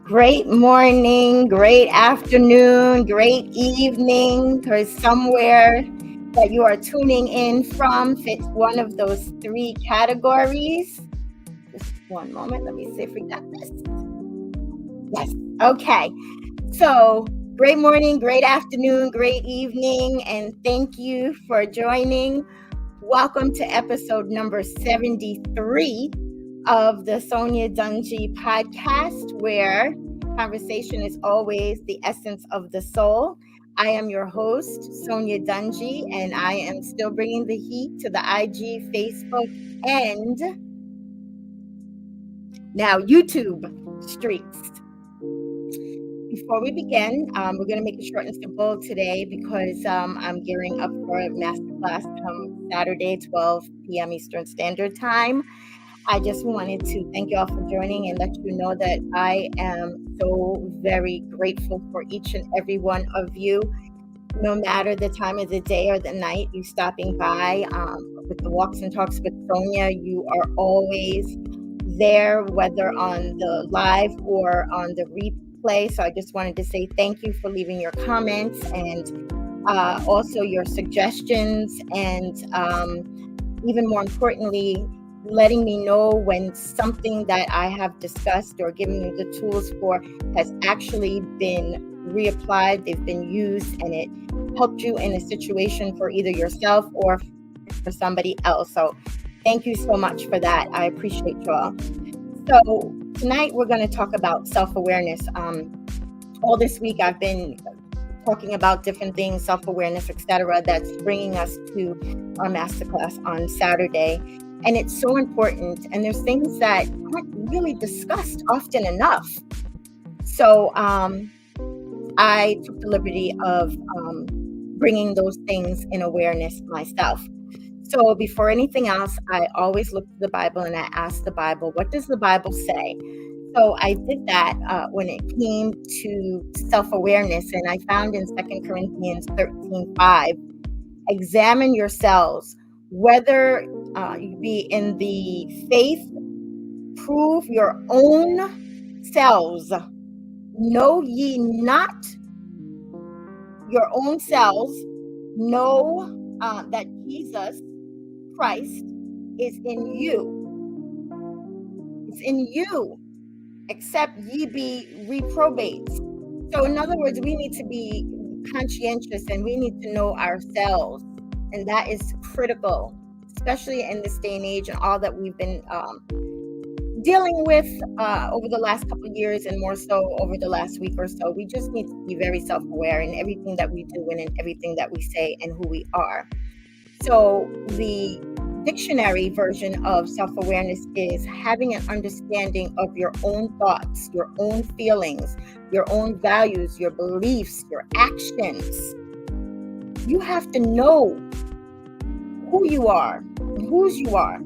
Great morning, great afternoon, great evening, or somewhere that you are tuning in from fits one of those three categories. Just one moment. Let me see if we got this. Yes. Okay. So, great morning, great afternoon, great evening, and thank you for joining. Welcome to episode number 73 of the Sonya Dungee podcast, where conversation is always the essence of the soul. I am your host, Sonya Dungee, and I am still bringing the heat to the IG, Facebook, and now YouTube streets. Before we begin, we're going to make it short and simple today because I'm gearing up for a masterclass come Saturday, 12 p.m. Eastern Standard Time. I just wanted to thank you all for joining and let you know that I am so very grateful for each and every one of you, no matter the time of the day or the night, you stopping by with the Walks and Talks with Sonya. You are always there, whether on the live or on the replay. So I just wanted to say thank you for leaving your comments and also your suggestions, and even more importantly, letting me know when something that I have discussed or given you the tools for has actually been reapplied, they've been used, and it helped you in a situation for either yourself or for somebody else. So thank you so much for that. I appreciate you all. So tonight we're going to talk about self-awareness. All this week I've been talking about different things, self-awareness, etc., that's bringing us to our masterclass on Saturday. And it's so important. And there's things that aren't really discussed often enough. So I took the liberty of bringing those things in awareness myself. So before anything else, I always look to the Bible and I ask the Bible, what does the Bible say? So I did that when it came to self-awareness. And I found in 2 Corinthians 13:5, examine yourselves, whether you be in the faith, prove your own selves. Know ye not your own selves, know that Jesus Christ is in you. It's in you, except ye be reprobates. So in other words, we need to be conscientious and we need to know ourselves. And that is critical, especially in this day and age and all that we've been dealing with over the last couple of years, and more so over the last week or so. We just need to be very self-aware in everything that we do and in everything that we say and who we are. So the dictionary version of self-awareness is having an understanding of your own thoughts, your own feelings, your own values, your beliefs, your actions. You have to know who you are and whose you are.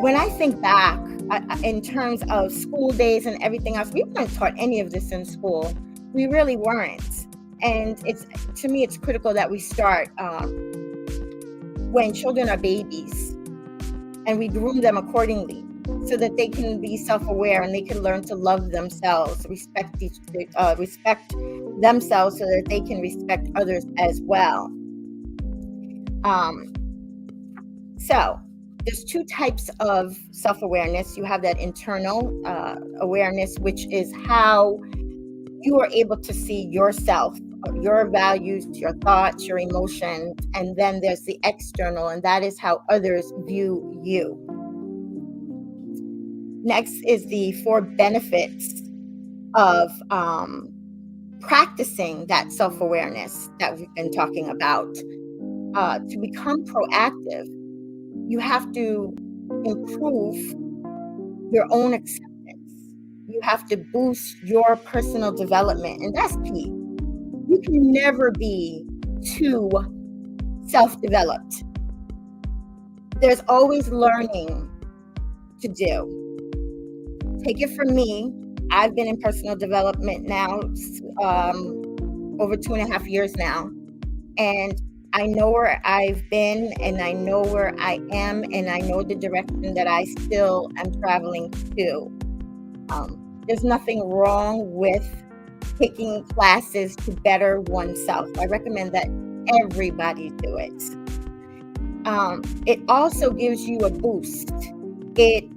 When I think back in terms of school days and everything else, we weren't taught any of this in school. We really weren't. And to me, it's critical that we start when children are babies, and we groom them accordingly so that they can be self-aware and they can learn to love themselves, respect themselves so that they can respect others as well. So there's two types of self-awareness. You have that internal awareness, which is how you are able to see yourself, your values, your thoughts, your emotions. And then there's the external, and that is how others view you. Next is the 4 benefits of practicing that self-awareness that we've been talking about. To become proactive, you have to improve your own acceptance. You have to boost your personal development, and that's key. You can never be too self-developed. There's always learning to do. Take it from me. I've been in personal development now over 2.5 years now, and I know where I've been, and I know where I am, and I know the direction that I still am traveling to. There's nothing wrong with taking classes to better oneself. I recommend that everybody do it. It also gives you a boost. It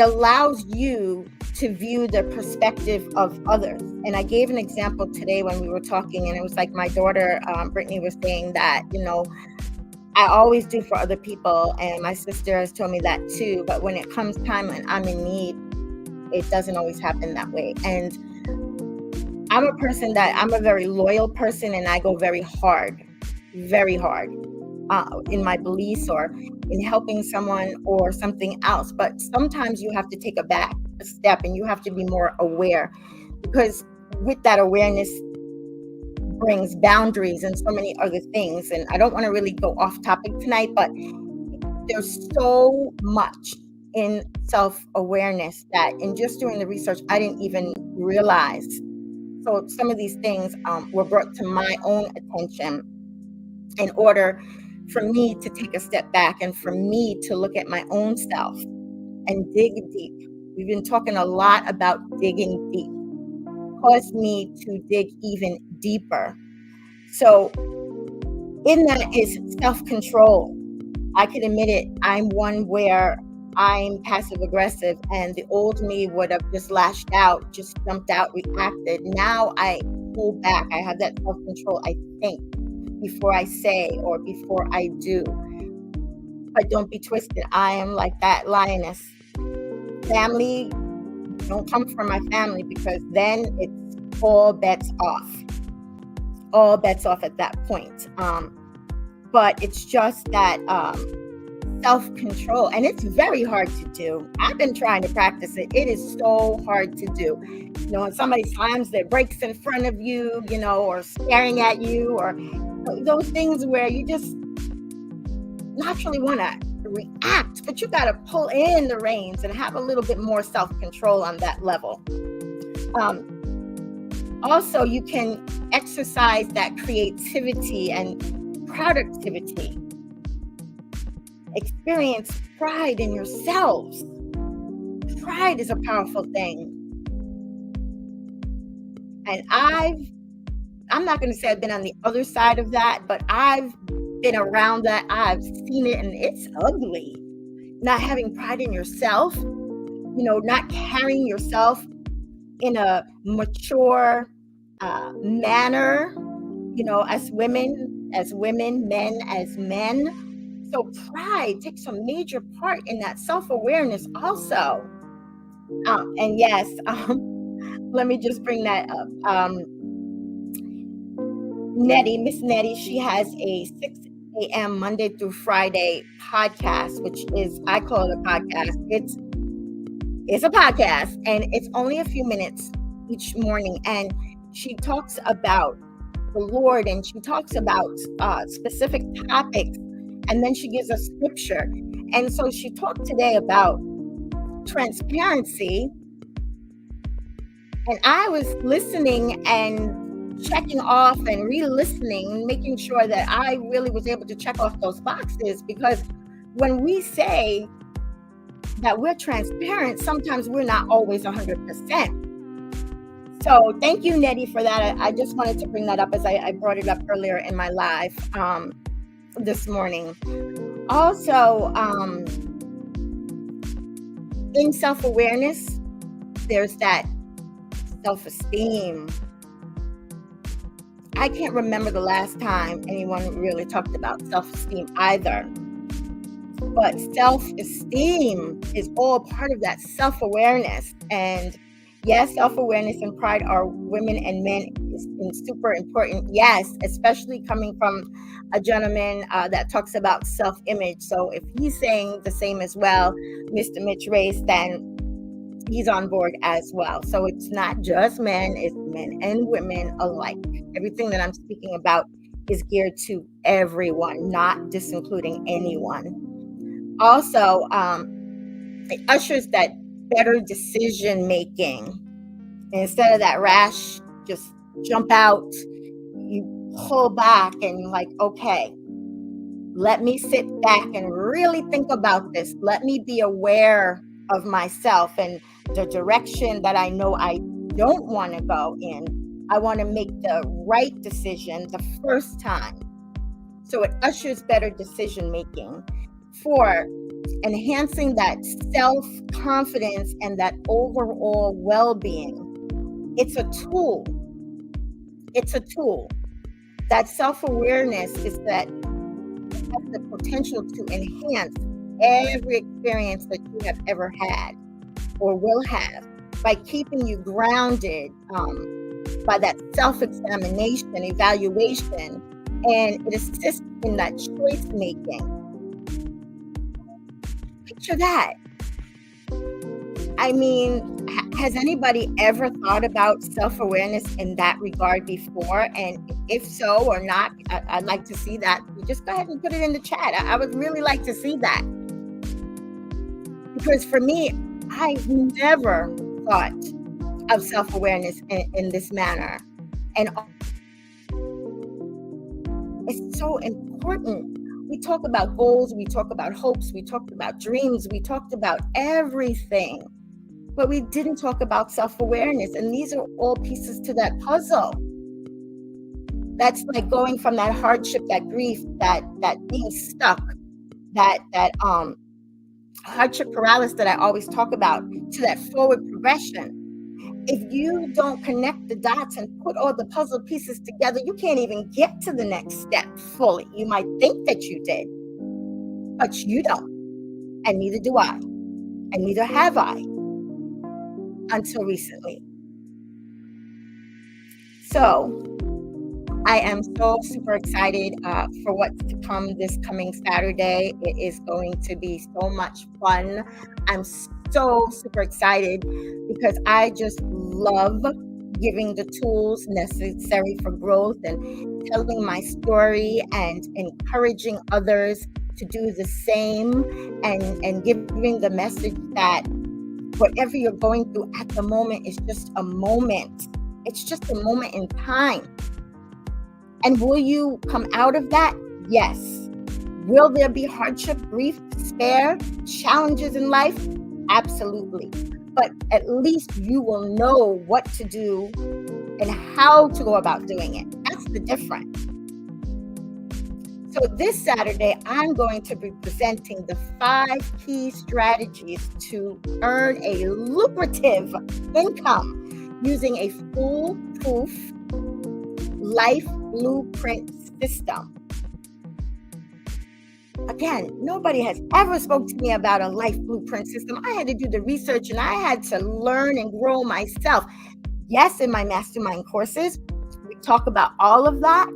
allows you to view the perspective of others. And I gave an example today when we were talking, and it was like my daughter, Brittany, was saying that, I always do for other people, and my sister has told me that too. But when it comes time and I'm in need, it doesn't always happen that way. And I'm a very loyal person, and I go very hard in my beliefs or in helping someone or something else. But sometimes you have to take a step, and you have to be more aware, because with that awareness brings boundaries and so many other things. And I don't want to really go off topic tonight, but there's so much in self-awareness that in just doing the research, I didn't even realize. So some of these things were brought to my own attention in order for me to take a step back and for me to look at my own self and dig deep. We've been talking a lot about digging deep. Caused me to dig even deeper. So in that is self-control. I can admit it. I'm one where I'm passive aggressive, and the old me would have just lashed out, just jumped out, reacted. Now I pull back. I have that self-control. I think before I say or before I do. But don't be twisted. I am like that lioness. Family, don't come from my family, because then it's all bets off. All bets off at that point. But it's just that self-control, and it's very hard to do. I've been trying to practice it. It is so hard to do. When somebody slams their brakes in front of you, or staring at you, or those things where you just naturally want to react, but you got to pull in the reins and have a little bit more self-control on that level. Also, you can exercise that creativity and productivity. Experience pride in yourselves. Pride is a powerful thing. And I'm not going to say I've been on the other side of that, but I've been around that. I've seen it, and it's ugly. Not having pride in yourself, not carrying yourself in a mature manner, as women, men as men. So pride takes a major part in that self-awareness also. And yes, let me just bring that up. Miss Nettie, she has a 6 a.m. Monday through Friday podcast, which is, I call it a podcast. It's a podcast, and it's only a few minutes each morning. And she talks about the Lord, and she talks about specific topics, and then she gives a scripture. And so she talked today about transparency, and I was listening and checking off and re-listening, making sure that I really was able to check off those boxes, because when we say that we're transparent, sometimes we're not always 100%. So thank you, Nettie, for that. I just wanted to bring that up, as I brought it up earlier in my live this morning. Also, in self-awareness, there's that self-esteem. I can't remember the last time anyone really talked about self-esteem either. But self-esteem is all part of that self-awareness. And yes, self-awareness and pride are women and men is super important. Yes, especially coming from a gentleman that talks about self-image. So if he's saying the same as well, Mr. Mitch Race, then he's on board as well. So it's not just men, it's men and women alike. Everything that I'm speaking about is geared to everyone, not disincluding anyone. Also, it ushers that better decision making. Instead of that rash, just jump out. You pull back and like, okay, let me sit back and really think about this. Let me be aware of myself and the direction that I know I don't want to go in. I want to make the right decision the first time. So it ushers better decision making. 4, enhancing that self-confidence and that overall well-being. It's a tool. It's a tool. That self-awareness is that has the potential to enhance every experience that you have ever had or will have by keeping you grounded by that self-examination, evaluation, and it assists in that choice making. Picture that. I mean, has anybody ever thought about self-awareness in that regard before? And if so or not, I'd like to see that. You just go ahead and put it in the chat. I would really like to see that. Because for me, I've never thought of self-awareness in this manner. And it's so important. We talk about goals, we talk about hopes, we talked about dreams, we talked about everything. But we didn't talk about self-awareness. And these are all pieces to that puzzle. That's like going from that hardship, that grief, that being stuck, that hardship paralysis that I always talk about, to that forward progression. If you don't connect the dots and put all the puzzle pieces together, you can't even get to the next step fully. You might think that you did, but you don't. And neither do I. And neither have I until recently. So I am so super excited for what's to come this coming Saturday. It is going to be so much fun. I'm so super excited because I just love giving the tools necessary for growth and telling my story and encouraging others to do the same and giving the message that whatever you're going through at the moment is just a moment. It's just a moment in time. And will you come out of that? Yes. Will there be hardship, grief, despair, challenges in life? Absolutely. But at least you will know what to do and how to go about doing it. That's the difference. So this Saturday, I'm going to be presenting the 5 key strategies to earn a lucrative income using a foolproof life blueprint system. Again, nobody has ever spoke to me about a life blueprint system. I had to do the research and I had to learn and grow myself. Yes, in my mastermind courses, we talk about all of that,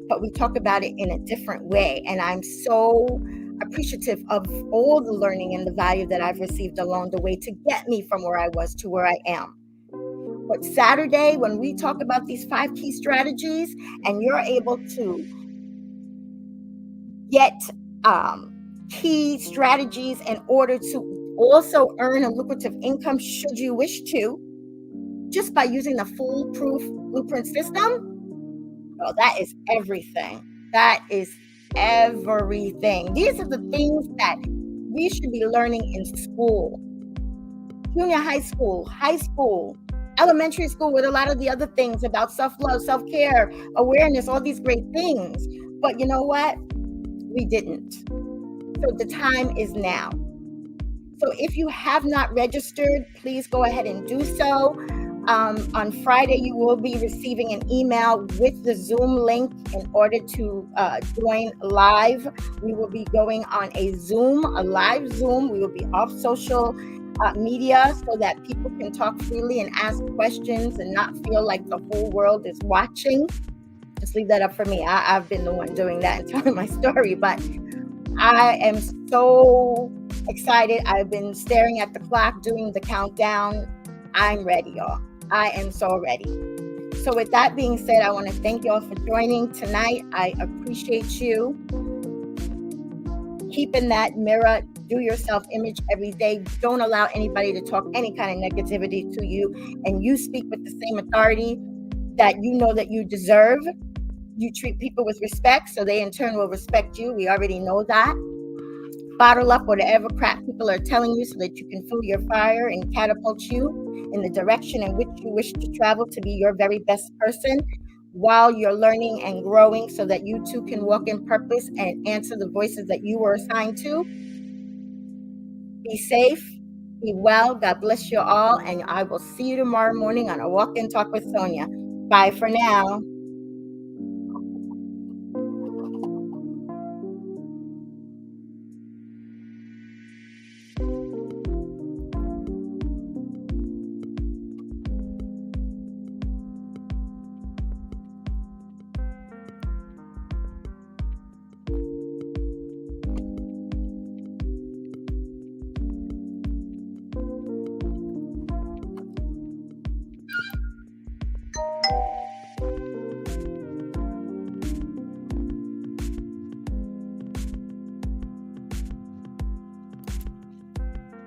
but we talk about it in a different way. And I'm so appreciative of all the learning and the value that I've received along the way to get me from where I was to where I am. But Saturday, when we talk about these 5 key strategies and you're able to get key strategies in order to also earn a lucrative income, should you wish to, just by using the foolproof blueprint system, well, that is everything. That is everything. These are the things that we should be learning in school, junior high school, elementary school, with a lot of the other things about self-love, self-care, awareness, all these great things. But you know what? We didn't. So the time is now. So if you have not registered, please go ahead and do so. On Friday, you will be receiving an email with the Zoom link in order to join live. We will be going on a live Zoom. We will be off social media so that people can talk freely and ask questions and not feel like the whole world is watching. Just leave that up for me. I've been the one doing that and telling my story, but I am so excited. I've been staring at the clock, doing the countdown. I'm ready, y'all. I am so ready. So with that being said, I want to thank y'all for joining tonight. I appreciate you. Keep in that mirror, do your self-image every day. Don't allow anybody to talk any kind of negativity to you. And you speak with the same authority that you know that you deserve. You treat people with respect, so they in turn will respect you. We already know that. Bottle up whatever crap people are telling you so that you can fuel your fire and catapult you in the direction in which you wish to travel to be your very best person while you're learning and growing so that you too can walk in purpose and answer the voices that you were assigned to. Be safe, be well. God bless you all, and I will see you tomorrow morning on A Walk and Talk with Sonya. Bye for now.